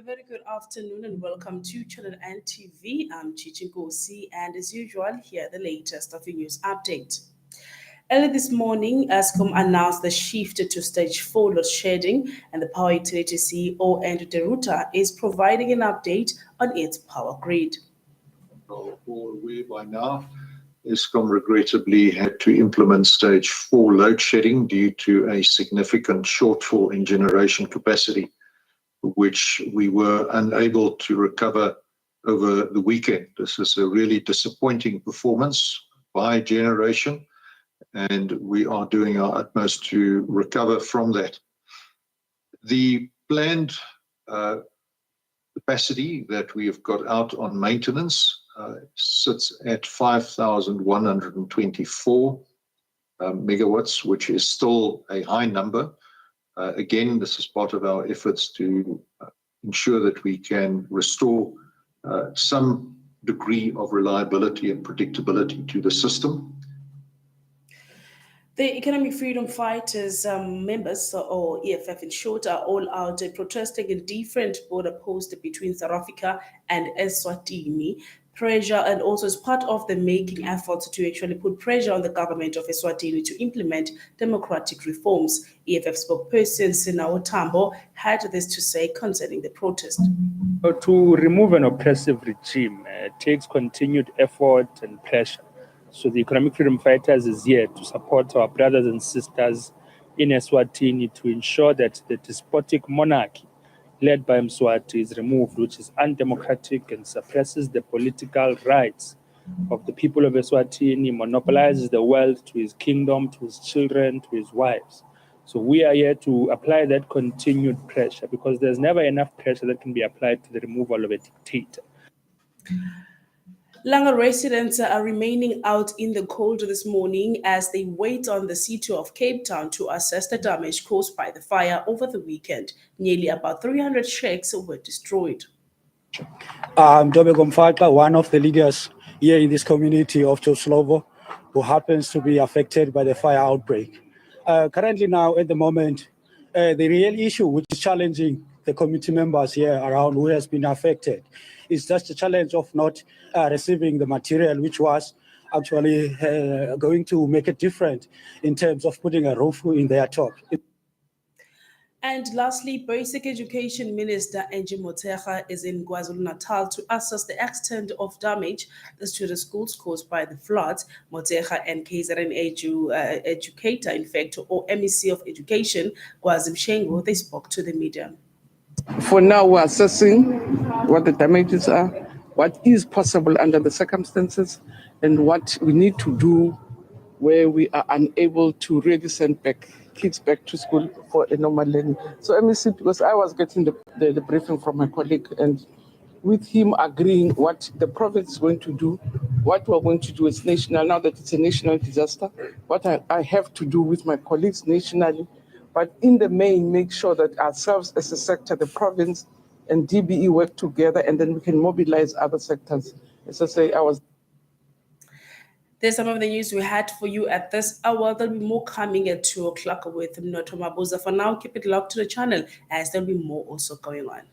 A very good afternoon and welcome to Channel N TV. I'm Chichinkosi, and as usual, here the latest of the news update. Early this morning, Eskom announced the shift to stage 4 load shedding, and the Power Utility CEO Andrew Deruta is providing an update on its power grid. All aware by now, Eskom regrettably had to implement stage 4 load shedding due to a significant shortfall in generation capacity, which we were unable to recover over the weekend. This is a really disappointing performance by generation, and we are doing our utmost to recover from that. The planned capacity that we have got out on maintenance sits at 5,124 megawatts, which is still a high number. Again, this is part of our efforts to ensure that we can restore some degree of reliability and predictability to the system. The Economic Freedom Fighters members, or EFF in short, are all out protesting in different border posts between South Africa and Eswatini. Pressure, and also as part of the making efforts to actually put pressure on the government of Eswatini to implement democratic reforms. EFF spokesperson Sinawo Tambo had this to say concerning the protest. To remove an oppressive regime takes continued effort and pressure. So the Economic Freedom Fighters is here to support our brothers and sisters in Eswatini to ensure that the despotic monarchy led by Mswati is removed, which is undemocratic and suppresses the political rights of the people of Eswatini, monopolizes the wealth to his kingdom, to his children, to his wives. So we are here to apply that continued pressure, because there's never enough pressure that can be applied to the removal of a dictator. Langa residents are remaining out in the cold this morning as they wait on the city of Cape Town to assess the damage caused by the fire over the weekend. Nearly about 300 shacks were destroyed. I'm Dobe Gomfaka, one of the leaders here in this community of Joslovo, who happens to be affected by the fire outbreak. Currently now, at the moment, the real issue which is challenging the community members here around who has been affected is just the challenge of not receiving the material which was actually going to make it different in terms of putting a roof in their top. And lastly, Basic Education Minister Angie Motshekga is in KwaZulu-Natal to assess the extent of damage to the schools caused by the floods. Motshekga and KZN Educator, in fact, or MEC of Education, Kwazi Mshengo, they spoke to the media. For now, we're assessing what the damages are, what is possible under the circumstances, and what we need to do where we are unable to really send kids back to school for a normal learning. So MEC, because I was getting the briefing from my colleague, and with him agreeing what the province is going to do, what we're going to do is national, now that it's a national disaster, what I have to do with my colleagues nationally, but in the main, make sure that ourselves as a sector, the province and DBE work together, and then we can mobilize other sectors. As I say, There's some of the news we had for you at this hour. There'll be more coming at 2 o'clock with Mnoto Mabuza. For now, keep it locked to the channel as there'll be more also going on.